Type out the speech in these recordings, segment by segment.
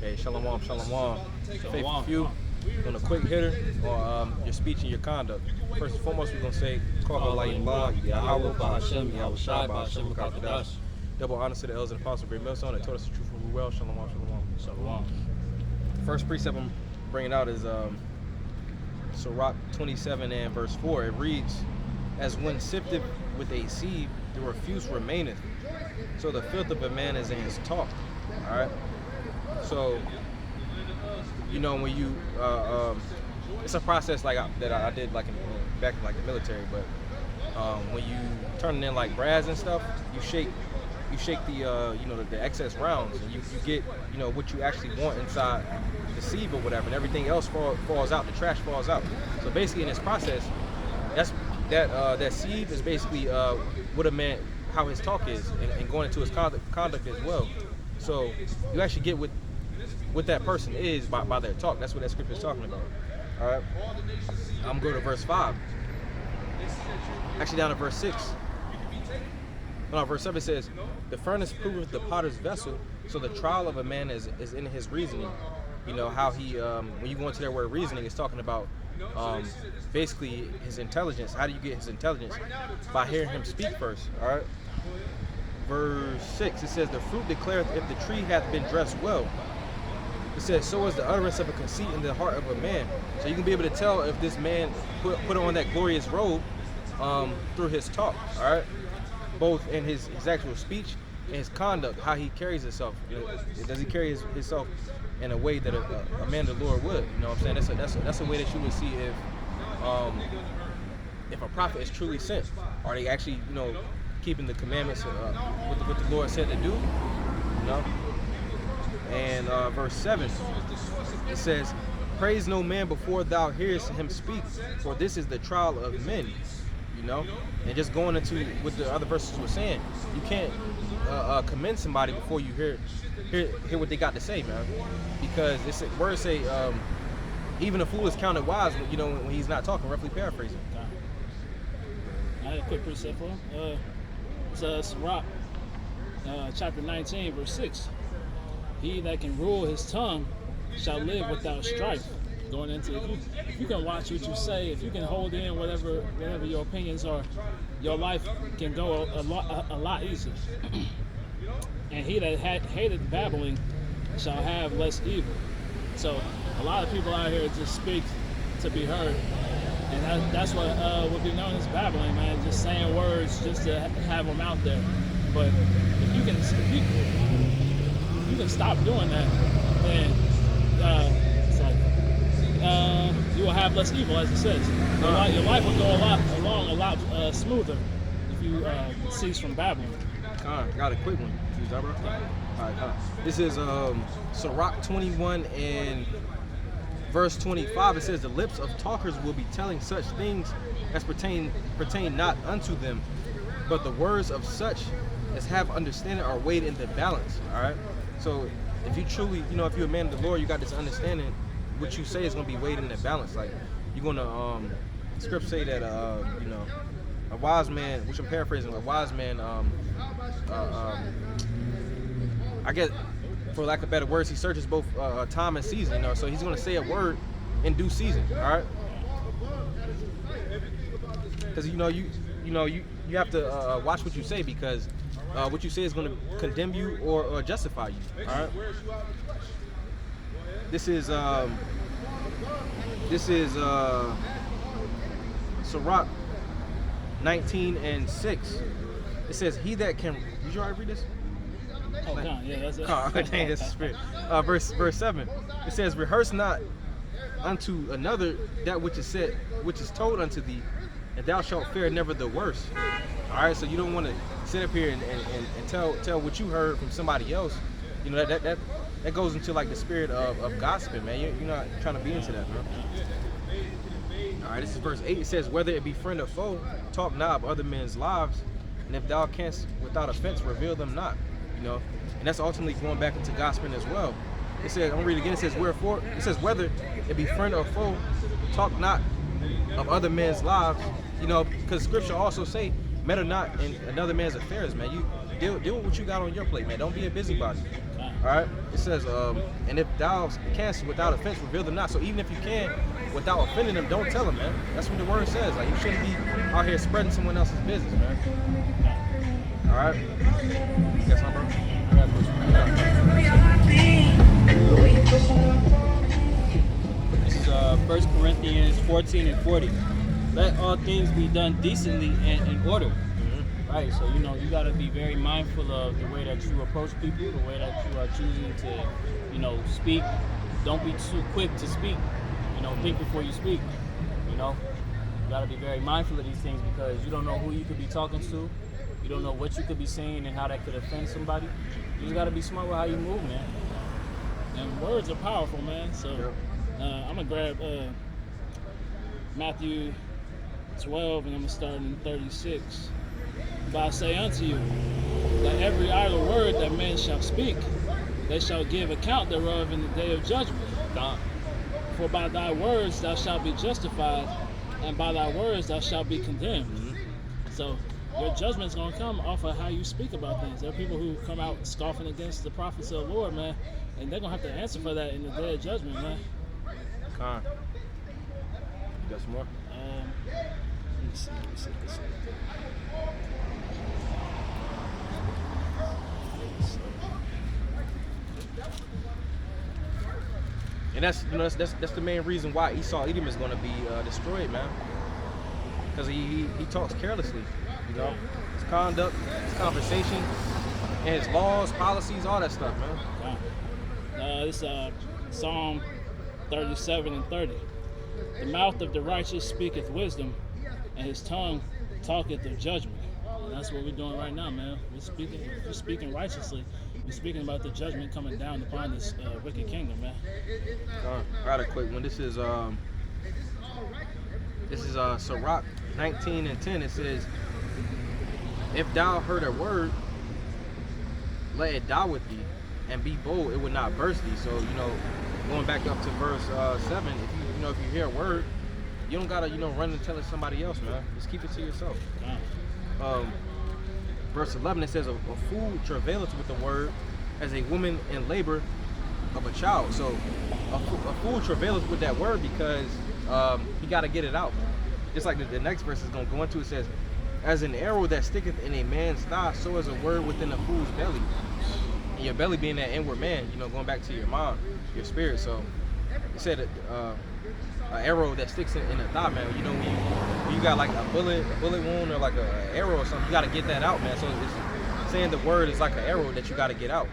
Okay, shalom, shalom. Faithful few, on a quick hitter on your speech and your conduct. First and foremost, we're going to say, Qala Yahweh, Ba'ashem, Yahweh Shai, Ba'ashem, Kadash. Double honor to the elders and apostles of Great Millstone that taught us the truth and we well. Shalom, shalom. Shalom. First precept I'm bringing out is Sirach 27 and verse 4. It reads, as when sifted with a sieve, the refuse remaineth, so the filth of a man is in his talk. All right. So, you know, when you, it's a process like that I did like back in like the military. But when you turning in like brass and stuff, you shake the you know, the excess rounds, and you get, you know, what you actually want inside the sieve or whatever, and everything else falls out. The trash falls out. So basically, in this process, that sieve is basically what a man, how his talk is, and going into his conduct as well. So you actually get what that person is by their talk. That's what that scripture is talking about. All right. I'm going to go to verse 5. Actually, down to verse 6. No, verse 7 says, the furnace proveth the potter's vessel, so the trial of a man is in his reasoning. You know, how he, when you go into that word reasoning, it's talking about basically his intelligence. How do you get his intelligence? By hearing him speak first. All right. Verse 6, it says, the fruit declareth if the tree hath been dressed well. It says, so is the utterance of a conceit in the heart of a man. So you can be able to tell if this man put on that glorious robe through his talk, all right? Both in his actual speech and his conduct, how he carries himself. You know, does he carry himself in a way that a man of the Lord would? You know what I'm saying? That's a way that you would see if a prophet is truly sent. Are they actually, you know, keeping the commandments, what the Lord said to do, you know? And verse 7, it says, praise no man before thou hearest him speak, for this is the trial of men, you know? And just going into what the other verses were saying, you can't commend somebody before you hear what they got to say, man. Because it's words say, even a fool is counted wise, you know, when he's not talking, roughly paraphrasing. I had a quick precept for him. It's Sirach, chapter 19, verse 6. He that can rule his tongue shall live without strife. Going into, if you can watch what you say, if you can hold in whatever your opinions are, your life can go a lot easier. And he that hated babbling shall have less evil. So a lot of people out here just speak to be heard. And that's what would be known as babbling, man. Just saying words just to have them out there. But if you can stop doing that, then it's like you will have less evil, as it says. Your life will go along a lot smoother if you cease from babbling. Got a quick one. Use that, bro? All right, this is Sirach 21 and verse 25. It says, the lips of talkers will be telling such things as pertain not unto them, but the words of such as have understanding are weighed in the balance. All right. So if you truly, you know, if you're a man of the Lord, you got this understanding. What you say is going to be weighed in the balance. Like you're going to, scripts say that, you know, a wise man, which I'm paraphrasing, a wise man, I guess, for lack of better words, he searches both time and season, you know. So he's going to say a word in due season, all right? Because you have to watch what you say, because what you say is going to condemn you or justify you, all right? This is Sirach 19 and 6. It says, he that can, did you already read this? Oh, God, yeah, that's it. Oh, dang, that's the spirit. Verse 7. It says, rehearse not unto another that which is said, which is told unto thee, and thou shalt fare never the worse. All right, so you don't want to sit up here and tell what you heard from somebody else. You know, that goes into like the spirit of gossiping, man. You're not trying to be into that, man. All right, this is verse 8. It says, whether it be friend or foe, talk not of other men's lives, and if thou canst without offense reveal them not. You know, and that's ultimately going back into gossiping as well. It says, I'm gonna read it again. It says, wherefore, it says, whether it be friend or foe, talk not of other men's lives. You know, because scripture also say, meddle not in another man's affairs, man. You deal with what you got on your plate, man. Don't be a busybody. All right. It says, and if thou canst without offense reveal them not. So even if you can, without offending them, don't tell them, man. That's what the word says. Like you shouldn't be out here spreading someone else's business, man. All right. You got something, bro? I got a question. This is 1 Corinthians 14 and 40. Let all things be done decently and in order. Right, so you gotta be very mindful of the way that you approach people, the way that you are choosing to, speak. Don't be too quick to speak. Think before you speak. You gotta be very mindful of these things because you don't know who you could be talking to. You don't know what you could be saying and how that could offend somebody. You just gotta be smart with how you move, man. And words are powerful, man. So I'm gonna grab Matthew 12 and I'm gonna start in 36. But I say unto you, that every idle word that men shall speak, they shall give account thereof in the day of judgment. For by thy words thou shalt be justified, and by thy words thou shalt be condemned. So your judgment's gonna come off of how you speak about things. There are people who come out scoffing against the prophets of the Lord, man, and they're gonna have to answer for that in the day of judgment, man. Con. You got some more? Let me see. And that's the main reason why Esau Edom is going to be destroyed, man. Because he talks carelessly, his conduct, his conversation, and his laws, policies, all that stuff, man. This Psalm 37 and 30. The mouth of the righteous speaketh wisdom, and his tongue talketh of judgment. And that's what we're doing right now, man. We're speaking righteously. We're speaking about the judgment coming down upon this wicked kingdom, man. I got a quick one. This is Sirach 19 and 10. It says, if thou heard a word, let it die with thee, and be bold, it would not burst thee. So, going back up to verse 7, if you hear a word, you don't gotta, run and tell it to somebody else, man. Just keep it to yourself. Verse 11, it says, a fool travaileth with the word as a woman in labor of a child. So a fool travaileth with that word because he got to get it out. Just like the next verse is going to go into, it says, as an arrow that sticketh in a man's thigh, so is a word within a fool's belly. And your belly being that inward man, going back to your mind, your spirit. So it said an arrow that sticks in the thigh, man. When you got like a bullet wound or like an arrow or something, you got to get that out, man. So it's saying the word is like an arrow that you got to get out,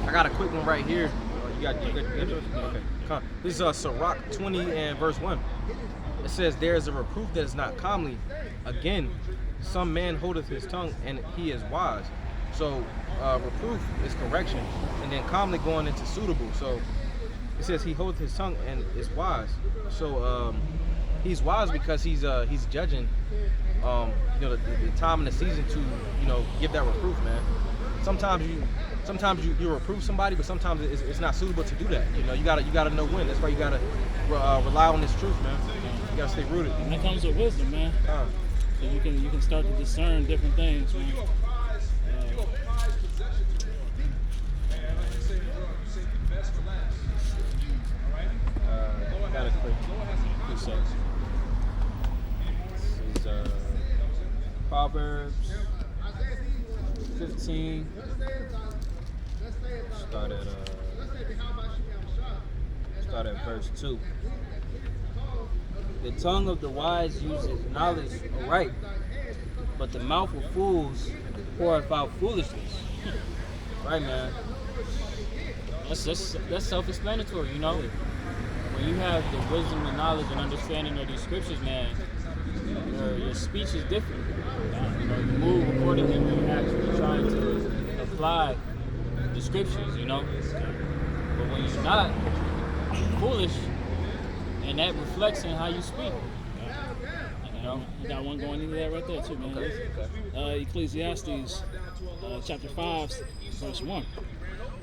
I got a quick one right here. You got okay. This is Sirach 20 and verse 1. It says, there is a reproof that is not comely. Again, some man holdeth his tongue, and he is wise. So reproof is correction, and then comely going into suitable. So it says he holdeth his tongue and is wise. So he's wise because he's judging the time and the season to give that reproof, man. Sometimes you reprove somebody, but sometimes it's not suitable to do that. You gotta know when. That's why you gotta rely on this truth, man. You gotta stay rooted. And that comes with wisdom, man. So you can start to discern different things, man. Got a quick precept. This is Proverbs 15. Start at verse 2. The tongue of the wise uses knowledge aright, but the mouth of fools poureth out foolishness. Right, man. That's self-explanatory, When you have the wisdom and knowledge and understanding of these scriptures, man, your speech is different. You move accordingly when you're actually trying to apply the scriptures, But when you're not, you're foolish, and that reflects in how you speak. You got one going into that right there too, man. Ecclesiastes chapter 5, verse 1.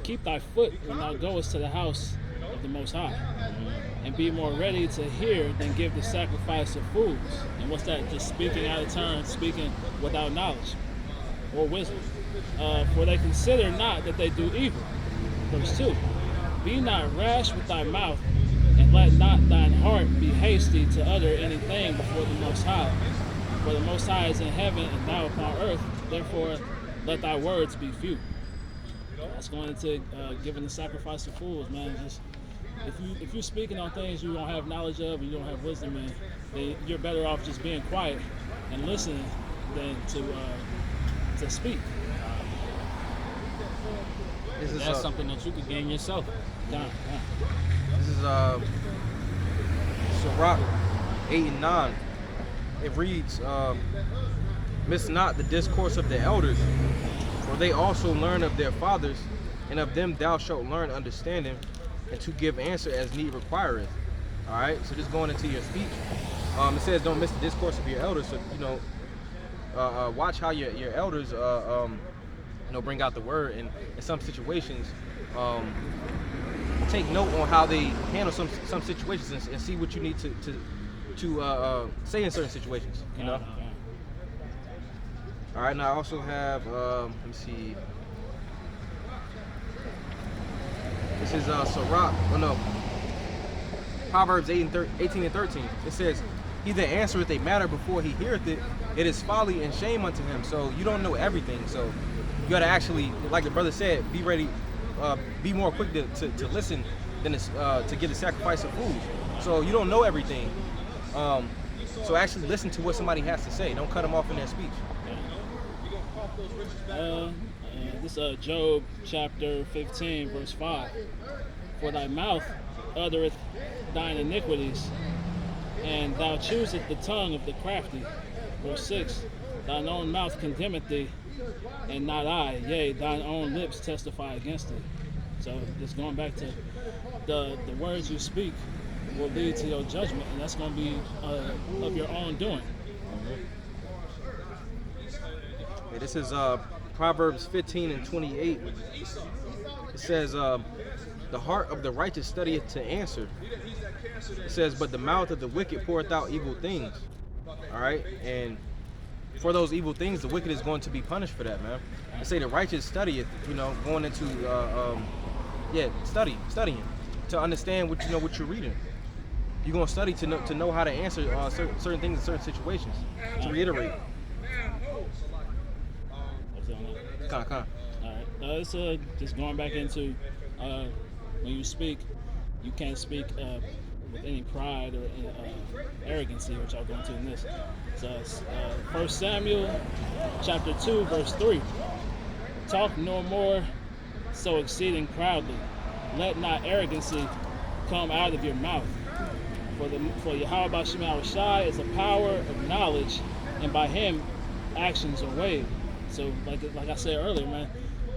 Keep thy foot when thou goest to the house of the Most High, and be more ready to hear than give the sacrifice of fools. And what's that? Just speaking out of turn, speaking without knowledge or wisdom. For they consider not that they do evil. Verse 2. Be not rash with thy mouth, and let not thine heart be hasty to utter anything before the Most High. For the Most High is in heaven, and thou upon earth. Therefore, let thy words be few. That's going into giving the sacrifice of fools, man. Just if you're speaking on things you don't have knowledge of, and you don't have wisdom, man, then you're better off just being quiet and listening than to speak. That's something that you could gain yourself. This is Sirach 8 and 9. It reads, miss not the discourse of the elders, for they also learn of their fathers, and of them thou shalt learn understanding, and to give answer as need requireth. All right, so just going into your speech, it says don't miss the discourse of your elders. So watch how your elders bring out the word, and in some situations, take note on how they handle some situations, and see what you need to say in certain situations. You know. All right, now I also have, let me see. This is Sirach, Proverbs 18 and 13. It says, he that answereth a matter before he heareth it, it is folly and shame unto him. So you don't know everything. So you got to actually, like the brother said, be ready, be more quick to listen than to give the sacrifice of fools. So you don't know everything. So actually listen to what somebody has to say. Don't cut them off in their speech. This is Job chapter 15, verse 5. For thy mouth uttereth thine iniquities, and thou choosest the tongue of the crafty. Verse 6. Thine own mouth condemneth thee, and not I. Yea, thine own lips testify against thee. So just going back to the words you speak will lead to your judgment, and that's going to be of your own doing. Okay, this is Proverbs 15 and 28. It says, the heart of the righteous studieth to answer. It says, but the mouth of the wicked poureth out evil things. All right, and for those evil things, the wicked is going to be punished for that, man. I say the righteous studieth, going into studying to understand what you're reading. You're gonna study to know how to answer certain things in certain situations. To reiterate. All right. It's just going back into when you speak, you can't speak with any pride or arrogancy, which I'll go into in this. So 1 Samuel chapter 2, verse 3. Talk no more so exceeding proudly. Let not arrogancy come out of your mouth. For Yahweh Bashim Shai is the power of knowledge, and by him actions are weighed. So like I said earlier, man,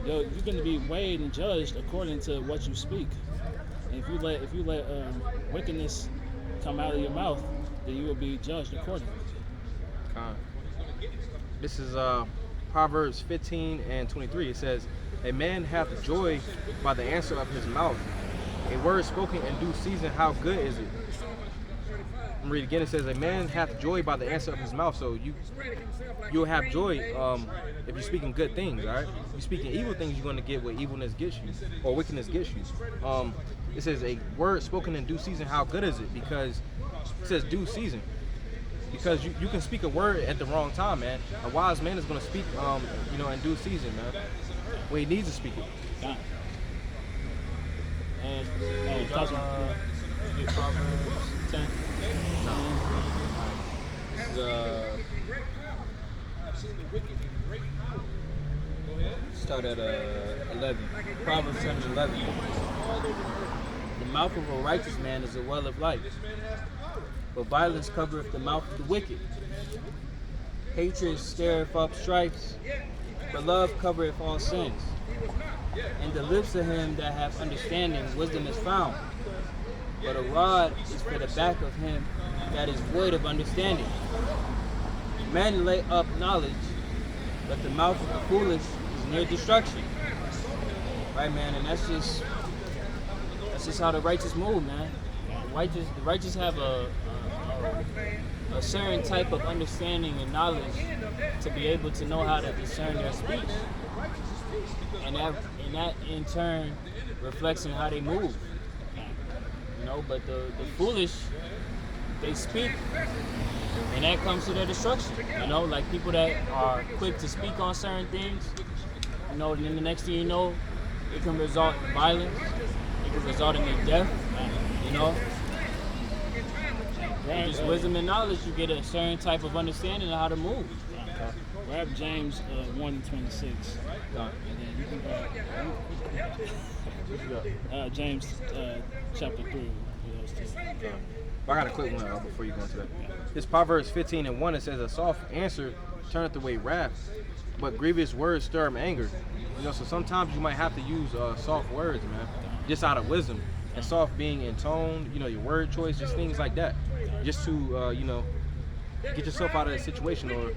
you're going to be weighed and judged according to what you speak. And if you let wickedness come out of your mouth, then you will be judged accordingly. This is Proverbs 15 and 23. It says, a man hath joy by the answer of his mouth. A word spoken in due season, how good is it? I'm read again. It says, a man hath joy by the answer of his mouth. So you'll have joy if you're speaking good things, all right? If you're speaking evil things, you're going to get what evilness gets you, or wickedness gets you. It says, a word spoken in due season, how good is it? Because it says due season. Because you can speak a word at the wrong time, man. A wise man is going to speak, in due season, man. When he needs to speak it. Proverbs 10. Start at 11. Proverbs 10 and 11. The mouth of a righteous man is a well of life, but violence covereth the mouth of the wicked. Hatred stirreth up strifes, but love covereth all sins. In the lips of him that hath understanding, wisdom is found. But a rod is for the back of him that is void of understanding. Men lay up knowledge, but the mouth of the foolish near destruction. Right, man, and that's just how the righteous move, man. The righteous have a certain type of understanding and knowledge to be able to know how to discern their speech, and that in turn reflects in how they move. You know, but the foolish, they speak, and that comes to their destruction. You know, like people that are quick to speak on certain things, you know, and then the next thing you know, it can result in violence, it can result in their death, you know. Just wisdom and knowledge, you get a certain type of understanding of how to move. Grab James 1:26. And then you can grab James chapter 3. I got a quick one before you go into that. This Proverbs 15:1, it says, "A soft answer turneth away wrath, but grievous words stir up anger." You know, so sometimes you might have to use soft words, man, just out of wisdom. And soft being in tone, you know, your word choice, just things like that, just to you know, get yourself out of that situation, or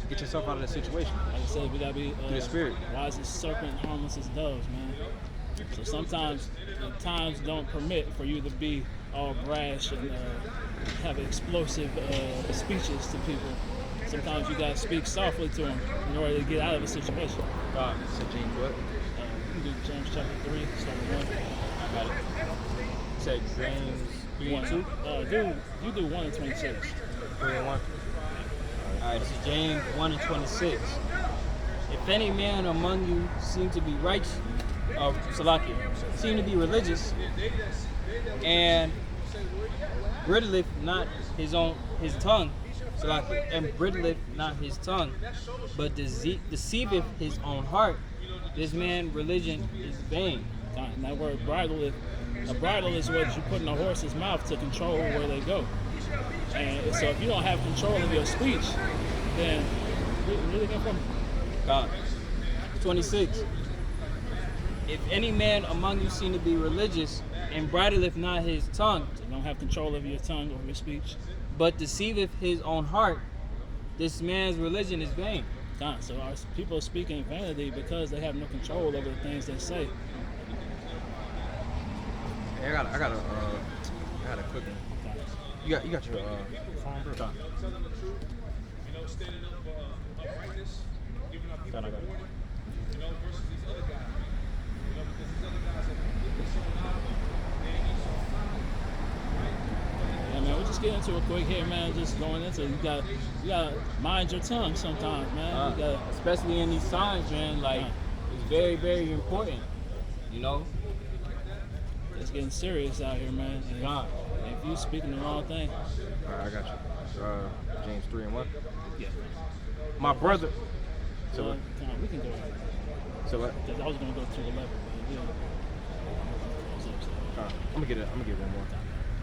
get yourself out of that situation. Like I said, we gotta be through the spirit. Wise as serpent, harmless as doves, man. So sometimes the times don't permit for you to be all brash and have explosive speeches to people. Sometimes you gotta speak softly to them in order to get out of a situation. God, so James what? You can do James chapter 3, starting 1. Got it. Said James 3:2. You do 1:26. 3:1. Alright, this is James 1:26. If any man among you seem to be righteous, seem to be religious, and bridleth not his tongue, and bridleth not his tongue, but deceiveth his own heart, this man's religion is vain. And that word bridle, a bridle is what you put in a horse's mouth to control where they go. And so if you don't have control of your speech, then where they come from? God. 26. If any man among you seem to be religious, and bridleth not his tongue, So you don't have control of your tongue or your speech. but deceiveth his own heart, this man's religion is vain. God, so our people speak in vanity because they have no control over the things they say. Hey, I got a quick one. God. You got your phone, bro? God. God, I got it. Yeah, man, we're just getting into it quick here, man. Just going into it. You got mind your tongue sometimes, man. You got, Especially in these times, man, like, it's very, very important, you know? it's getting serious out here, man. And God. if you speaking the wrong thing, All right, I got you. James 3:1. yeah. My brother. So So what? we can go ahead. So what? Because I was gonna go to 11, but we don't. I'm gonna get one more.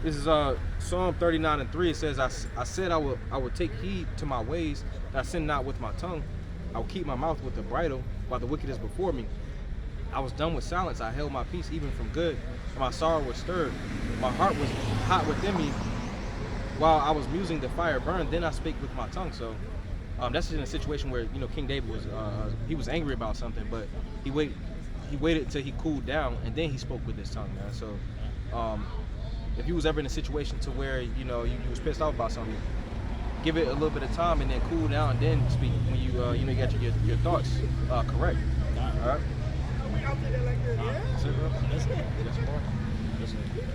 This is Psalm 39:3. It says, I said I will take heed to my ways, and I sin not with my tongue. I will keep my mouth with the bridle while the wicked is before me. I was done with silence. I held my peace even from good. And my sorrow was stirred. My heart was hot within me. While I was musing, the fire burned. Then I spake with my tongue. So that's in a situation where, you know, King David was he was angry about something, but he waited till he cooled down, and then he spoke with his tongue, man. So if you was ever in a situation to where, you know, you was pissed off about something, give it a little bit of time and then cool down and then speak when you you know, you got your thoughts correct. All right. That's it, bro. That's it. That's more.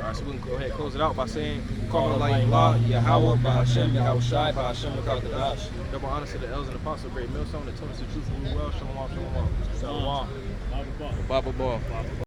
All right, so we can go ahead and close it out by saying, Call Allah, Yahweh, Ba'ashem, Yahushai, Ba'ashem, L'Kakadash. Double honor to the elders and apostles, great millstone that told us the truth and well. Shalom, shalom. So, Baba Ball. Baba Ball.